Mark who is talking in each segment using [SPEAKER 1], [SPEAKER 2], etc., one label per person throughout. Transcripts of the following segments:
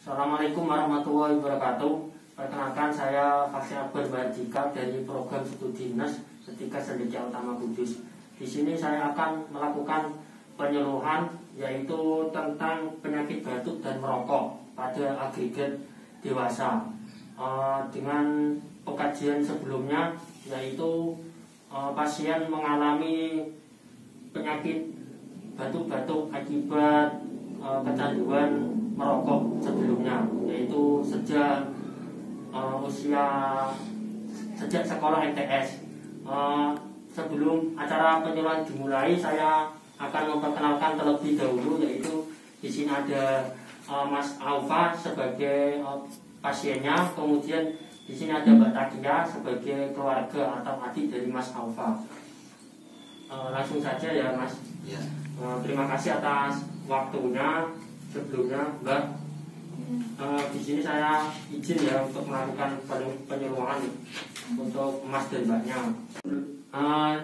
[SPEAKER 1] Assalamualaikum warahmatullahi wabarakatuh. Perkenalkan, saya Faksi Akbar Bardika dari program studi NES Setika Cendekia Utama Kudus. Di sini saya akan melakukan penyuluhan yaitu tentang penyakit batuk dan merokok pada agregat dewasa. Dengan pengkajian sebelumnya yaitu pasien mengalami penyakit batuk-batuk akibat kecanduan merokok sebelumnya, yaitu sejak sekolah MTS. Sebelum acara penyuluhan dimulai, saya akan memperkenalkan terlebih dahulu, yaitu di sini ada Mas Aufa sebagai pasiennya, kemudian di sini ada Mbak Takia sebagai keluarga atau adik dari Mas Aufa. Langsung saja ya Mas.
[SPEAKER 2] Ya.
[SPEAKER 1] Terima kasih atas waktunya. Sebelumnya Mbak, di sini saya izin ya untuk melakukan penyuluhan untuk Mas dan Mbaknya.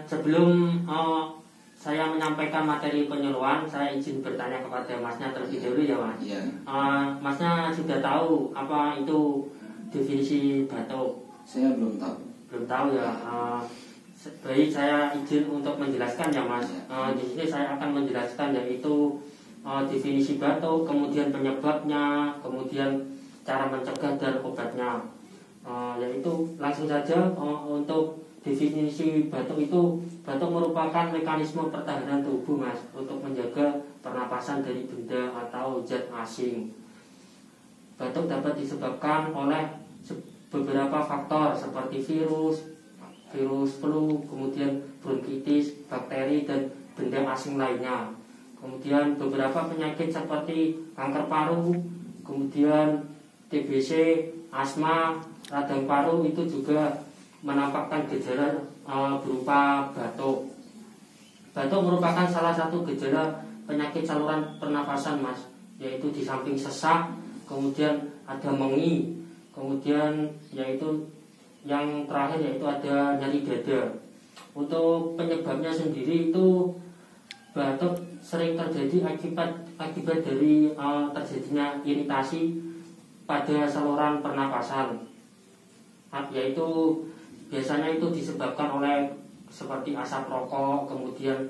[SPEAKER 1] Sebelum saya menyampaikan materi penyuluhan, saya izin bertanya kepada Masnya terlebih dahulu ya Mas.
[SPEAKER 2] Ya.
[SPEAKER 1] Masnya sudah tahu apa itu definisi batuk?
[SPEAKER 2] Saya belum tahu.
[SPEAKER 1] Belum tahu ya. Baik, saya izin untuk menjelaskan ya Mas. Di sini saya akan menjelaskan yaitu definisi batuk, kemudian penyebabnya, kemudian cara mencegah dan obatnya. Yaitu langsung saja untuk definisi batuk itu, batuk merupakan mekanisme pertahanan tubuh Mas untuk menjaga pernapasan dari benda atau zat asing. Batuk dapat disebabkan oleh beberapa faktor seperti virus flu, kemudian bronkitis, bakteri dan benda asing lainnya. Kemudian beberapa penyakit seperti kanker paru, kemudian TBC, asma, radang paru itu juga menampakkan gejala berupa batuk. Batuk merupakan salah satu gejala penyakit saluran pernapasan Mas, yaitu di samping sesak, kemudian ada mengi, kemudian yaitu yang terakhir yaitu ada nyeri dada. Untuk penyebabnya sendiri itu batuk sering terjadi akibat dari terjadinya iritasi pada saluran pernapasan, yaitu biasanya itu disebabkan oleh seperti asap rokok, kemudian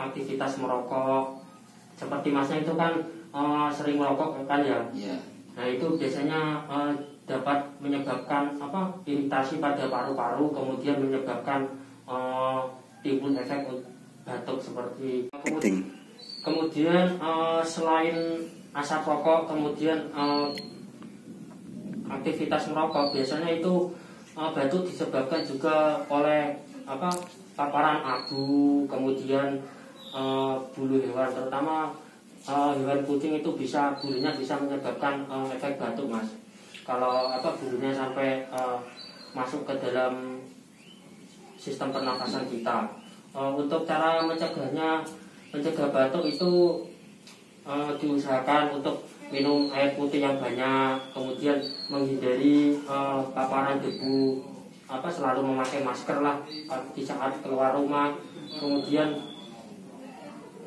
[SPEAKER 1] aktivitas merokok. Seperti Masnya itu kan sering merokok kan ya?
[SPEAKER 2] Ya.
[SPEAKER 1] Nah itu biasanya dapat menyebabkan iritasi pada paru-paru, kemudian menyebabkan timbul efek batuk seperti kemudian selain asap rokok, kemudian aktivitas merokok, biasanya itu batuk disebabkan juga oleh paparan abu, kemudian bulu hewan, terutama hewan kucing itu bulunya bisa menyebabkan efek batuk Mas. Kalau bulunya sampai masuk ke dalam sistem pernapasan kita. Untuk cara mencegah batuk itu diusahakan untuk minum air putih yang banyak, kemudian menghindari paparan debu, selalu memakai masker lah di saat keluar rumah, kemudian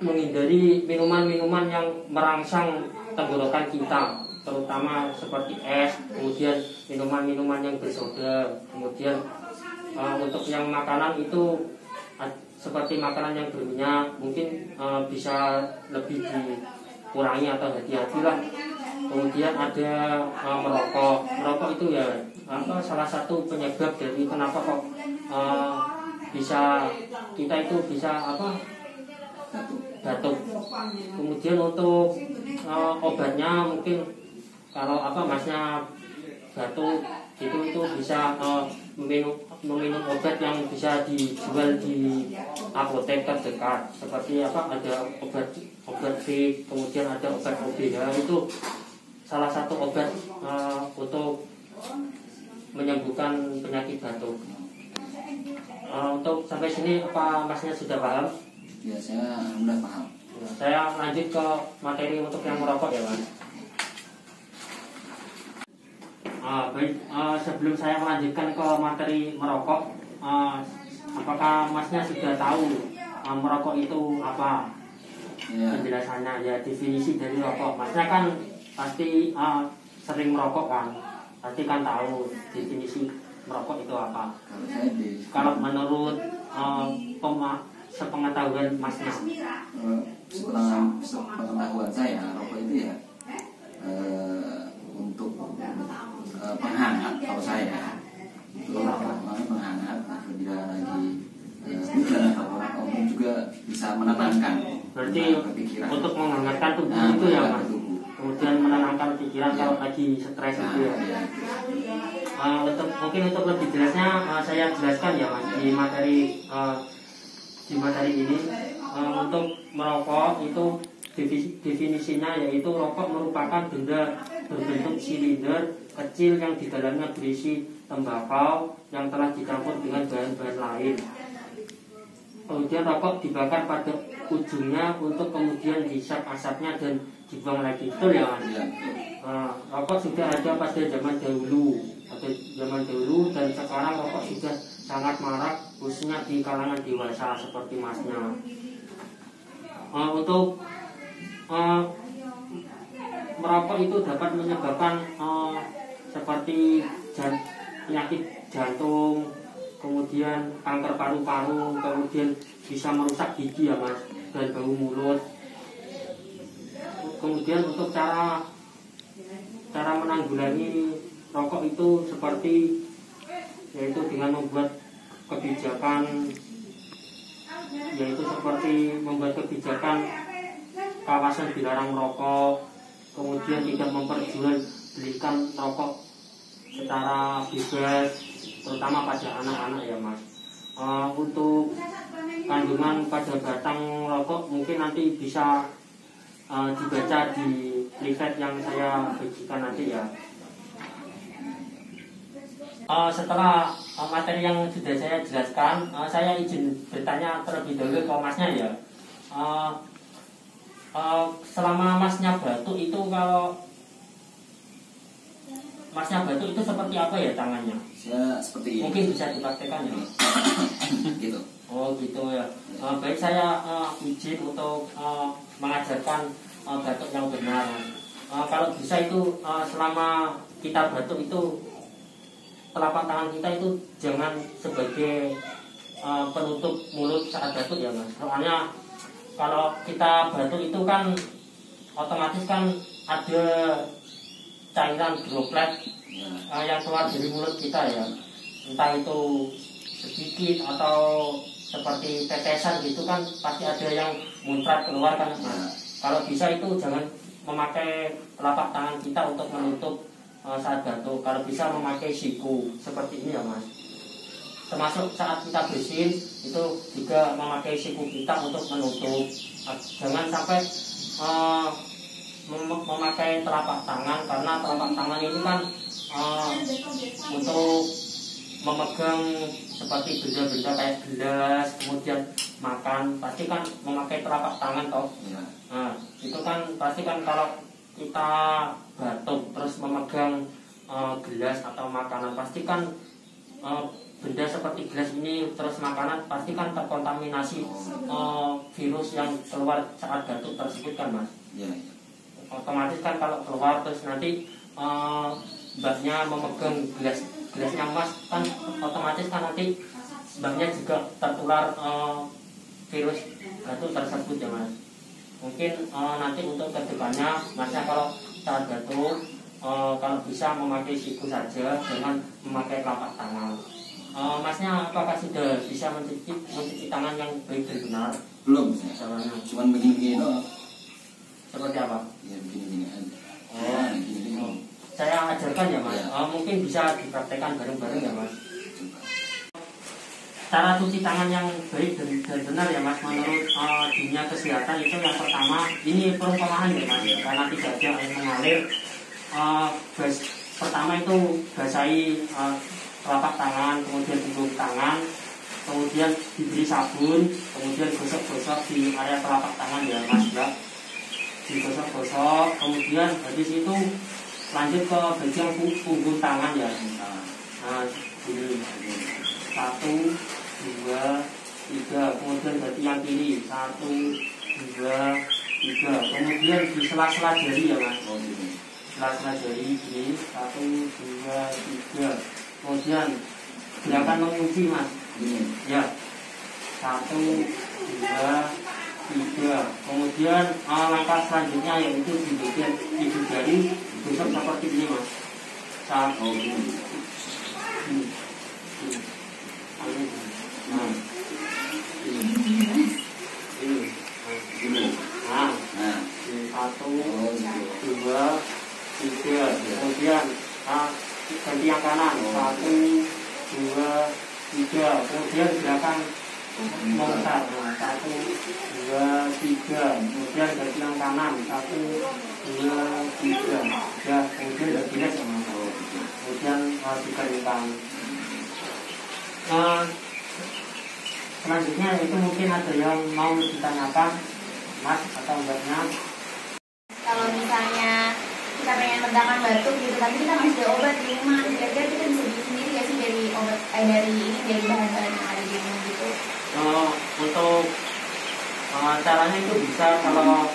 [SPEAKER 1] menghindari minuman-minuman yang merangsang tenggorokan kita, terutama seperti es, kemudian minuman-minuman yang bersoda, kemudian untuk yang makanan itu seperti makanan yang berminyak mungkin bisa lebih dikurangi atau hati-hatilah. Kemudian ada merokok itu ya salah satu penyebab dari kenapa kok kita itu bisa batuk. Kemudian untuk obatnya mungkin kalau Masnya batuk itu bisa meminum obat yang bisa dijual di apotek terdekat, seperti ada obat V, kemudian ada obat OBH, itu salah satu obat untuk menyembuhkan penyakit batuk. Untuk sampai sini Masnya sudah paham?
[SPEAKER 2] Ya, saya sudah paham.
[SPEAKER 1] Saya lanjut ke materi untuk yang merokok ya Mas. Baik, sebelum saya melanjutkan ke materi merokok, apakah Masnya sudah tahu merokok itu apa?
[SPEAKER 2] Ya.
[SPEAKER 1] Penjelasannya ya, definisi dari rokok. Masnya kan pasti sering merokok kan, pasti kan tahu definisi merokok itu apa.
[SPEAKER 2] Kalau saya
[SPEAKER 1] Kalau menurut sepengetahuan masnya,
[SPEAKER 2] sepengetahuan saya, rokok itu ya untuk penghangat. Kalau saya itu penghangat apabila lagi hujan atau juga bisa menenangkan.
[SPEAKER 1] Berarti untuk menghangatkan tubuh itu ya mas.
[SPEAKER 2] Tubuh.
[SPEAKER 1] Kemudian menenangkan pikiran kalau lagi stres itu ya. Mungkin untuk lebih jelasnya saya jelaskan ya mas di materi ini. Untuk merokok itu definisinya yaitu rokok merupakan benda berbentuk silinder kecil yang di dalamnya berisi tembakau yang telah dicampur dengan bahan-bahan lain. Kemudian rokok dibakar pada ujungnya untuk kemudian dihisap asapnya dan dibuang lagi. Betul ya mas? Rokok sudah ada pada zaman dahulu, dan sekarang rokok sudah sangat marak khususnya di kalangan dewasa seperti masnya. Untuk merokok itu dapat menyebabkan seperti penyakit jantung, kemudian kanker paru-paru, kemudian bisa merusak gigi ya mas, dan bau mulut. Kemudian untuk cara menanggulangi rokok itu seperti yaitu dengan membuat kebijakan, yaitu seperti membuat kebijakan kawasan dilarang merokok, kemudian tidak memperjualbelikan rokok secara bebas, terutama pada anak-anak ya mas. Untuk kandungan pada batang rokok mungkin nanti bisa dibaca di leaflet yang saya bagikan nanti ya. Setelah materi yang sudah saya jelaskan, saya izin bertanya terlebih dahulu ke masnya ya. Selama masnya batuk itu, kalau masnya batuk itu seperti apa ya tangannya?
[SPEAKER 2] Saya seperti ini.
[SPEAKER 1] Mungkin bisa dipraktekkan ya.
[SPEAKER 2] Gitu.
[SPEAKER 1] Oh gitu ya. Baik, saya izin untuk mengajarkan batuk yang benar. Kalau bisa itu selama kita batuk itu telapak tangan kita itu jangan sebagai penutup mulut saat batuk ya mas. Soalnya kalau kita batuk itu kan otomatis kan ada cairan droplet yang keluar dari mulut kita ya, entah itu sedikit atau seperti tetesan gitu kan, pasti ada yang muncrat keluar kan mas. Kalau bisa itu jangan memakai telapak tangan kita untuk menutup saat batuk. Kalau bisa memakai siku seperti ini ya mas. Termasuk saat kita bersin itu juga memakai siku kita untuk menutup. Jangan sampai memakai telapak tangan, karena telapak tangan ini kan untuk memegang seperti benda-benda kayak gelas, kemudian makan, pasti kan memakai telapak tangan toh. Nah, itu kan pasti kan kalau kita batuk terus memegang gelas atau makanan, pasti kan benda seperti gelas ini terus makanan pasti kan terkontaminasi virus yang keluar saat batuk tersebut kan mas. Otomatis kan kalau keluar terus nanti mbaknya memegang gelasnya mas, kan otomatis kan nanti mbaknya juga tertular virus batuk tersebut ya mas. Mungkin nanti untuk kedepannya masnya kalau saat batuk kalau bisa memakai siku saja, jangan memakai telapak tangan. Masnya apakah sudah bisa mencuci tangan yang baik dan benar?
[SPEAKER 2] Belum, cuman begini-begini doang.
[SPEAKER 1] Seperti apa?
[SPEAKER 2] Ya begini-begini aja.
[SPEAKER 1] Gini. Saya ajarkan ya mas. Mungkin bisa dipraktekkan bareng-bareng ya mas. Cara cuci tangan yang baik dan benar ya mas, menurut dunia kesehatan itu yang pertama, ini perumpamaan ya mas, karena tidak ada air mengalir. Pertama itu basahi telapak tangan, kemudian ujung tangan, kemudian diberi sabun, kemudian gosok-gosok di area telapak tangan ya mas ya, digosok-gosok, kemudian habis itu lanjut ke bagian punggung tangan ya. Nah ini 1, 2, 3, kemudian berarti yang kiri 1, 2, 3, kemudian di sela-sela jari ya mas. pelajari ini 1, 2, 3. Kemudian gerakan mengunci mas.
[SPEAKER 2] Gini.
[SPEAKER 1] Ya. 1, 2, 3. Kemudian langkah selanjutnya yaitu di bagian ibu jari ditusuk seperti ini mas. 1.
[SPEAKER 2] Oh, gini.
[SPEAKER 1] Nah.
[SPEAKER 2] Gini.
[SPEAKER 1] Nah.
[SPEAKER 2] Nah.
[SPEAKER 1] 1,
[SPEAKER 2] Oh, gitu.
[SPEAKER 1] 2, 3. Kemudian ganti yang kanan. 1, 2, 3. Kemudian gerakan loncat. 1, 2, 3. Kemudian ganti yang kanan. 1, 2, 3. Ya, kemudian bergerak sama.
[SPEAKER 2] Oh, gitu.
[SPEAKER 1] Kemudian diberikan. Selanjutnya itu mungkin ada yang mau ditanyakan mas atau mbaknya.
[SPEAKER 3] Kalau misalnya kita pengen meredakan batuk gitu, tapi kita masih ada obat di rumah, kira-kira kita bisa bikin sendiri ya sih dari obat dari bahan-bahan yang ada di rumah gitu.
[SPEAKER 1] Untuk caranya itu bisa kalau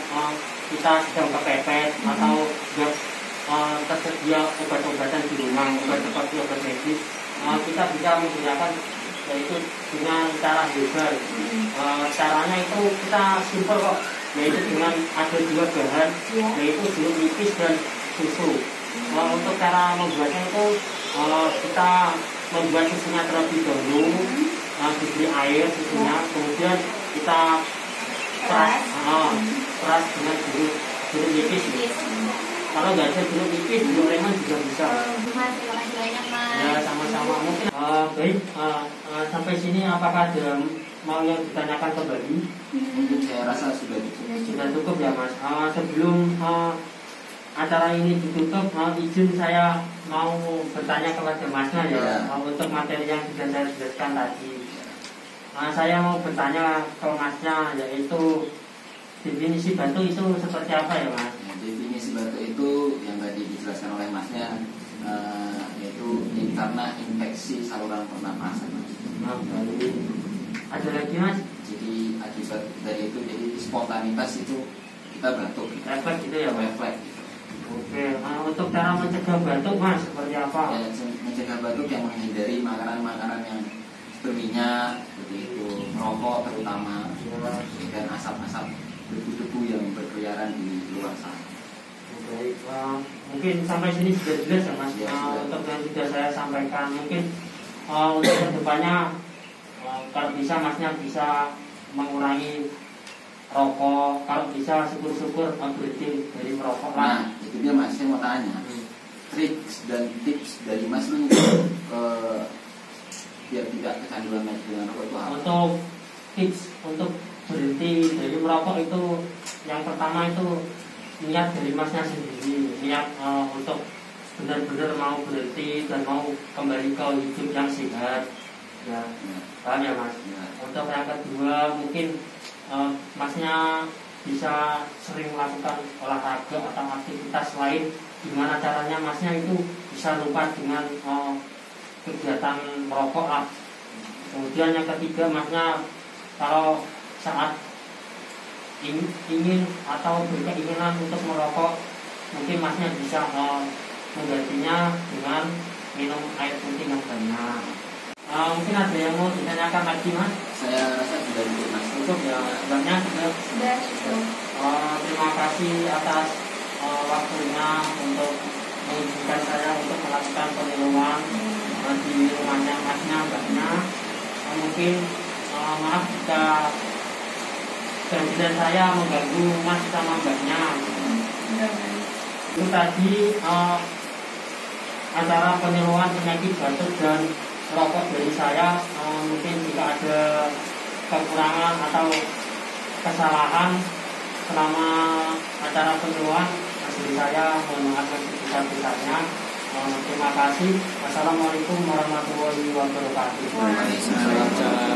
[SPEAKER 1] kita sedang kepepet atau tersedia obat-obatan di rumah, obat seperti obat medis, kita bisa menggunakan yaitu dengan cara herbal. Caranya itu kita simpel kok, yaitu dengan ada 2 bahan, yaitu jeruk nipis dan susu. Untuk cara membuatnya itu kita membuat susunya terlebih dahulu, diberi air susunya, kemudian kita peras dengan jeruk nipis. Kalau nggak ada jeruk nipis, jeruk lemon juga bisa.
[SPEAKER 3] Mas, terima kasih banyak mas.
[SPEAKER 1] Ya, sama-sama. Mungkin baik, sampai sini apakah ada mau yang ditanyakan kembali?
[SPEAKER 2] Mungkin saya rasa sudah cukup.
[SPEAKER 1] Sudah cukup ya mas. Sebelum acara ini ditutup, izin saya mau bertanya kepada masnya ya, untuk materi yang sudah saya jelaskan tadi. Saya mau bertanya ke masnya, yaitu definisi batu itu seperti apa ya mas?
[SPEAKER 2] Ya, definisi batu itu yang tadi dijelaskan oleh masnya, yaitu karena infeksi saluran pernapasan.
[SPEAKER 1] Baik. Ada lagi mas?
[SPEAKER 2] Jadi akibat dari itu, jadi spontanitas itu kita batuk.
[SPEAKER 1] Refleks gitu ya mas?
[SPEAKER 2] Refleks gitu.
[SPEAKER 1] Oke, untuk cara mencegah batuk mas seperti apa?
[SPEAKER 2] Ya, mencegah batuk yang menghindari makanan-makanan yang berminyak, seperti itu, merokok terutama, dan asap-asap debu-debu yang berkeliaran di luar sana.
[SPEAKER 1] Baik, mungkin sampai sini sudah jelas ya mas.
[SPEAKER 2] Ya,
[SPEAKER 1] untuk yang sudah saya sampaikan, mungkin untuk kedepannya kalau bisa masnya bisa mengurangi rokok, kalau bisa syukur-syukur berhenti dari merokok lah.
[SPEAKER 2] Nah, itu dia mas, saya mau tanya, trik dan tips dari mas ini biar tidak kecanduan lagi dengan rokok itu apa?
[SPEAKER 1] Untuk tips untuk berhenti dari merokok itu, yang pertama itu niat dari masnya sendiri, niat untuk benar-benar mau berhenti dan mau kembali ke hidup yang sehat. Ya, paham ya mas?
[SPEAKER 2] Ya.
[SPEAKER 1] Untuk yang kedua mungkin masnya bisa sering melakukan olahraga atau aktivitas lain, gimana caranya masnya itu bisa lupa dengan kegiatan merokok lah. Kemudian yang ketiga masnya kalau saat ingin atau berkeinginan untuk merokok, mungkin masnya bisa menggantinya dengan minum air putih yang banyak. Mungkin ada yang mau ditanyakan lagi mas?
[SPEAKER 2] Saya rasa sudah cukup mas.
[SPEAKER 1] Cukup ya, banyak sudah.
[SPEAKER 3] Sudah cukup.
[SPEAKER 1] Terima kasih atas waktunya untuk mengizinkan saya untuk melakukan peniruan di rumahnya masnya mbaknya. Mungkin maaf jika janjian saya mengganggu mas sama mbaknya. Itu tadi acara peniruan penyakit batuk dan rokok dari saya. Mungkin jika ada kekurangan atau kesalahan selama acara peniruan dari saya, mohon maaf sebesar-besarnya. Terima kasih. Wassalamualaikum warahmatullahi wabarakatuh.
[SPEAKER 2] Waalaikumsalam.